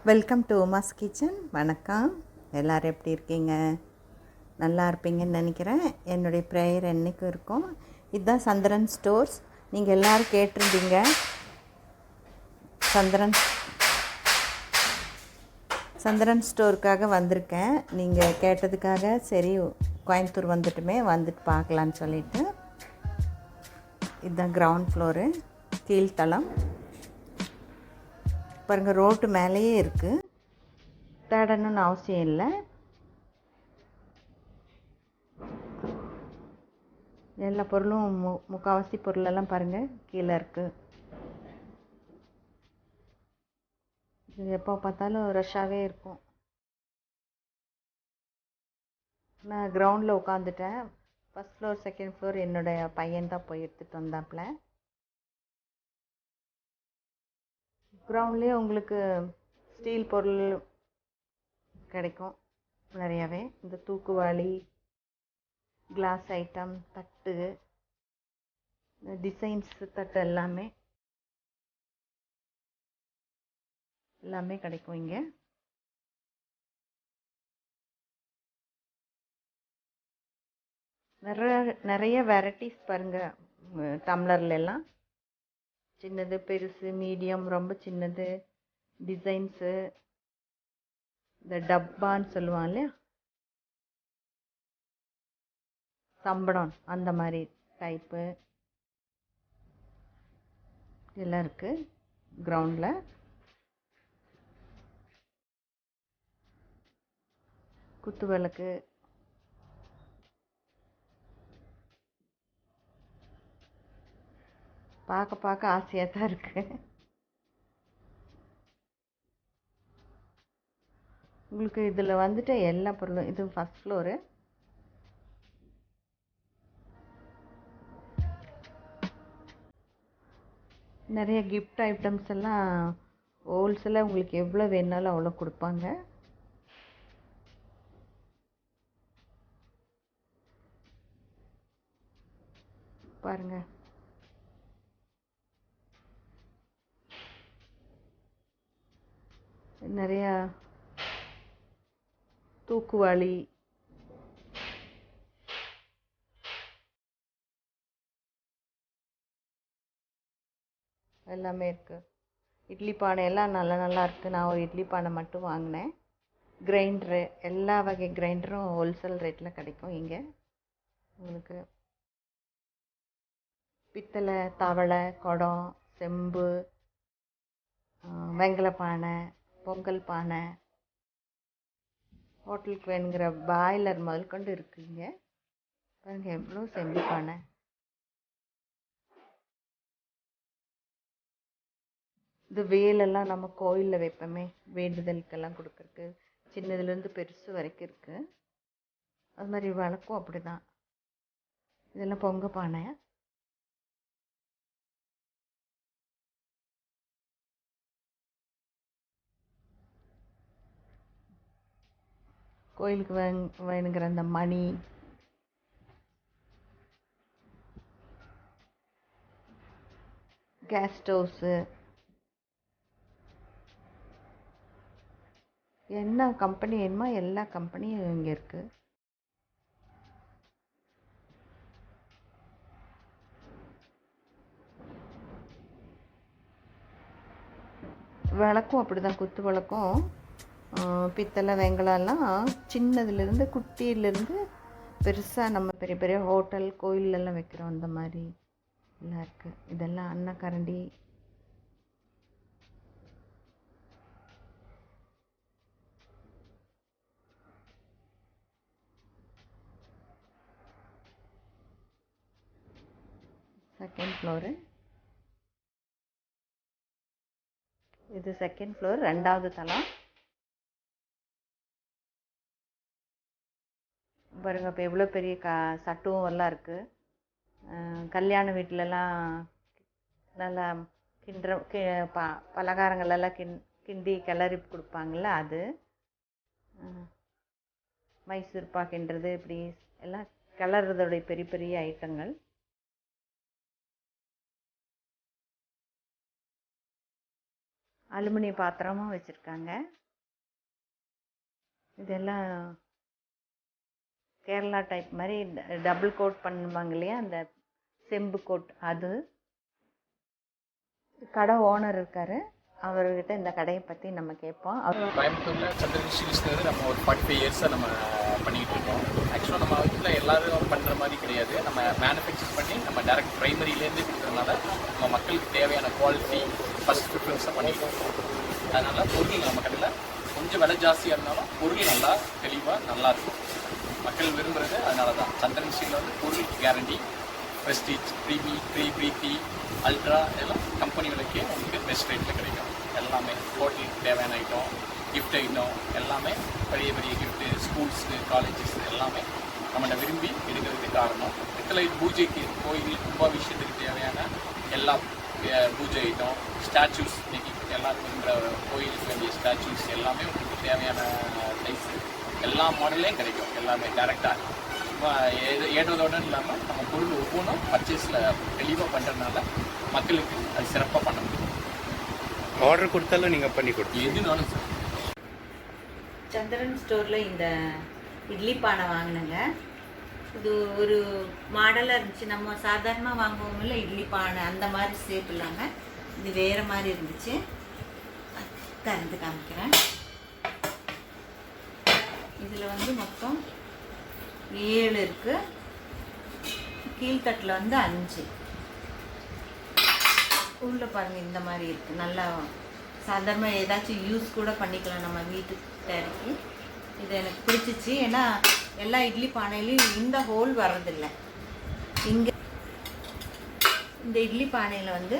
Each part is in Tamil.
Welcome to Uma's kitchen. வணக்கம். எல்லோரும் எப்படி இருக்கீங்க? நல்லா இருப்பீங்கன்னு நினைக்கிறேன். என்னுடைய ப்ரேயர் என்றைக்கும் இருக்கும். இதுதான் சந்திரன் ஸ்டோர்ஸ். நீங்கள் எல்லோரும் கேட்டிருந்தீங்க. சந்திரன் ஸ்டோருக்காக வந்திருக்கேன். நீங்கள் கேட்டதுக்காக சரி கோயம்புத்தூர் வந்துட்டு பார்க்கலான்னு சொல்லிவிட்டு. இதுதான் கிரவுண்ட் ஃப்ளோரு, கீழ்த்தளம். பாருங்கள், ரோட்டு மேலேயே இருக்குது. தேடணும்னு அவசியம் இல்லை. எல்லா பொருளும் முக்கால்வாசி பொருளெல்லாம் பாருங்கள் கீழே இருக்குது. இது எப்போ பார்த்தாலும் ரஷ்ஷாகவே இருக்கும். நான் கிரவுண்டில் உட்காந்துட்டேன். ஃபஸ்ட் ஃப்ளோர் செகண்ட் ஃப்ளோர் என்னுடைய பையன்தான் போய் எடுத்துகிட்டு வந்தாப்புல. கிரவுண்ட்லேயே உங்களுக்கு ஸ்டீல் பொருள் கிடைக்கும் நிறையாவே. இந்த தூக்குவாளி, கிளாஸ் ஐட்டம், தட்டு, டிசைன்ஸ் தட்டு எல்லாமே கிடைக்கும் இங்கே. நிறைய வெரைட்டிஸ் பாருங்கள். டம்ளர்லாம் சின்னது, பெருசு, மீடியம், ரொம்ப சின்னது, டிசைன்ஸு, இந்த டப்பான்னு சொல்லுவான் இல்லையா, சம்படம், அந்த மாதிரி டைப்பு எல்லாம் இருக்குது கிரவுண்டில். குத்து விளக்கு, பார்க்க ஆசையாக தான் இருக்குது. உங்களுக்கு இதில் வந்துட்டு எல்லா பொருளும். இது ஃபஸ்ட் ஃப்ளோரு. நிறைய கிஃப்ட் ஐட்டம்ஸ் எல்லாம் ஹோல்சேலாக உங்களுக்கு எவ்வளோ வேணாலும் அவ்வளோ கொடுப்பாங்க. பாருங்கள், நிறையா தூக்குவாளி, எல்லாமே இருக்குது. இட்லி பானை எல்லாம் நல்லா இருக்குது. நான் ஒரு இட்லி பானை மட்டும் வாங்கினேன். கிரைண்டரு, எல்லா வகை கிரைண்டரும் ஹோல்சேல் ரேட்டில் கிடைக்கும் இங்கே உங்களுக்கு. பித்தளை, தவளை, குடம், செம்பு, வெங்கல பானை, பொங்கல் பானை, ஹோட்டலுக்கு வேணுங்கிற பாய்லர் முதல் கொண்டு இருக்குங்க. பாருங்கள் எவ்வளோ செம்பு பானை. இந்த வேலெல்லாம் நம்ம கோயிலில் வைப்போமே, வேண்டுதலுக்கெல்லாம் கொடுக்குறக்கு, சின்னதுலேருந்து பெருசு வரைக்கும் இருக்குது. அது மாதிரி விளக்கும் அப்படி தான். இதெல்லாம் பொங்க பானை. கோயிலுக்கு வேணுங்கிற அந்த மணி, கேஸ் ஸ்டவ்ஸு, என்ன கம்பெனி வேணுமோ எல்லா கம்பெனியும் இங்கே இருக்குது. விளக்கும் அப்படி தான். குத்து விளக்கும் பித்தளை, வெங்கலெல்லாம் சின்னதுலேருந்து குட்டியிலேருந்து பெருசாக நம்ம பெரிய பெரிய ஹோட்டல் கோயிலெல்லாம் வைக்கிறோம் அந்த மாதிரி எல்லாம் இருக்குது. இதெல்லாம் அன்னக்கரண்டி, செகண்ட் ஃப்ளோரு. இது செகண்ட் ஃப்ளோர், ரெண்டாவது தளம். பாருங்க, இப்போ எவ்வளோ பெரிய சட்டுவம் எல்லாம் இருக்குது. கல்யாண வீட்டிலலாம் நல்லா பலகாரங்களெல்லாம் கிண்டி கிளறி கொடுப்பாங்கள்ல, அது. மைசூர் பாக்கின்றது, இப்படி எல்லாம் கிளறதோடைய பெரிய பெரிய ஐட்டங்கள். அலுமினிய பாத்திரமும் வச்சுருக்காங்க. இதெல்லாம் கேரளா டைப் மாதிரி டபுள் கோட் பண்ணுவாங்க இல்லையா, அந்த செம்பு கோட். அது கடை ஓனர் இருக்கார், அவர்கிட்ட இந்த கடையை பற்றி நம்ம கேட்போம். கோயம்புத்தூரில் சந்திரன் ஸ்டீல்ஸ்ங்கிறது நம்ம ஒரு 45 இயர்ஸாக நம்ம பண்ணிகிட்டு இருக்கோம். ஆக்சுவலாக நம்ம வீட்டில் எல்லோரும் பண்ணுற மாதிரி கிடையாது. நம்ம மேனுஃபேக்சர் பண்ணி நம்ம டேரக்ட் ப்ரைமரியிலேருந்து கொடுக்குறதுனால நம்ம மக்களுக்கு தேவையான குவாலிட்டி ஃபஸ்ட் ப்ரிஃபரன்ஸாக பண்ணிட்டு இருக்கோம். அதனால் பொருள் நம்ம கடையில் கொஞ்சம் விலை ஜாஸ்தியாக இருந்தாலும் பொருள் நல்லா தெளிவாக நல்லாயிருக்கும். மக்கள் விரும்புகிறது அதனால தான். சந்திரன் ஸ்டீலில் வந்து பொருள் கேரண்டி, ப்ரெஸ்டீஜ், ப்ரீத்தி, அல்ட்ரா எல்லாம் கம்பெனி விலைக்கே உங்களுக்கு பெஸ்ட் ரேட்டில் கிடைக்கும். எல்லாமே ஹோட்டலுக்கு தேவையான ஐட்டம், கிஃப்ட் ஐட்டம் எல்லாமே, பெரிய பெரிய கிஃப்ட்டு, ஸ்கூல்ஸு, காலேஜஸ் எல்லாமே நம்மகிட்ட விரும்பி எடுக்கிறதுக்கு காரணம். பித்தளை பூஜைக்கு, கோயில் கும்பாபிஷேகத்துக்கு தேவையான எல்லா பூஜை ஐட்டம், ஸ்டாச்சூஸ், இன்னைக்கு எல்லாரும் விரும்புகிற கோயிலுக்கு வேண்டிய ஸ்டாச்சூஸ் எல்லாமே உங்களுக்கு தேவையான சைஸு எல்லா மாடல்லையும் கிடைக்கும். எல்லாமே டேரெக்டாக ஏற்றதோடு இல்லாமல் நம்ம பொருள் ஒவ்வொன்றும் பர்ச்சேஸில் தெளிவாக பண்ணுறதுனால மக்களுக்கு அது சிறப்பாக பண்ண முடியும். ஆர்டர் கொடுத்தாலும் நீங்கள் பண்ணி கொடுத்து எதுனாலும் சார். சந்திரன் ஸ்டோரில் இந்த இட்லி பானை வாங்கினேங்க. இது ஒரு மாடலாக இருந்துச்சு. நம்ம சாதாரணமாக வாங்குவோம்ல இட்லி பானை, அந்த மாதிரி ஷேப் இல்லாமல் இது வேறு மாதிரி இருந்துச்சு. திறந்து காமிக்கிறேன். இதில் வந்து மொத்தம் 7 இருக்குது. கீழ்த்தட்டில் வந்து 5. உள்ளே பாருங்கள், இந்த மாதிரி இருக்குது. நல்லா சாதாரணமாக ஏதாச்சும் யூஸ் கூட பண்ணிக்கலாம் நம்ம வீட்டுக்கு தேவைக்கு. இது எனக்கு பிடிச்சிச்சு. ஏன்னா எல்லா இட்லி பானையிலையும் இந்த ஹோல் வர்றதில்லை. இங்கே இந்த இட்லி பானையில் வந்து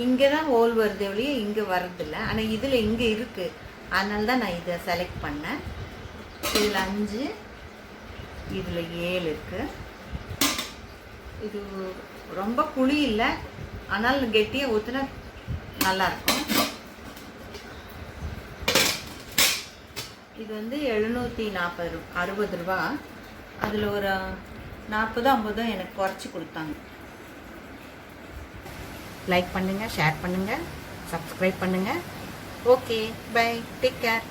இங்கே தான் ஹோல் வருது ஒழிய இங்கே வர்றதில்லை. ஆனால் இதில் இங்கே இருக்குது. அதனால தான் நான் இதை செலக்ட் பண்ணேன். இதில் 5, இதில் 7 இருக்குது. இது ரொம்ப புளி இல்லை, ஆனால் கெட்டியாக ஊற்றினா நல்லாயிருக்கும். இது வந்து 760 ரூபா. அதில் ஒரு 40-50 எனக்கு குறைச்சி கொடுத்தாங்க. லைக் பண்ணுங்கள், ஷேர் பண்ணுங்கள், சப்ஸ்கிரைப் பண்ணுங்கள். Okay, bye, take care.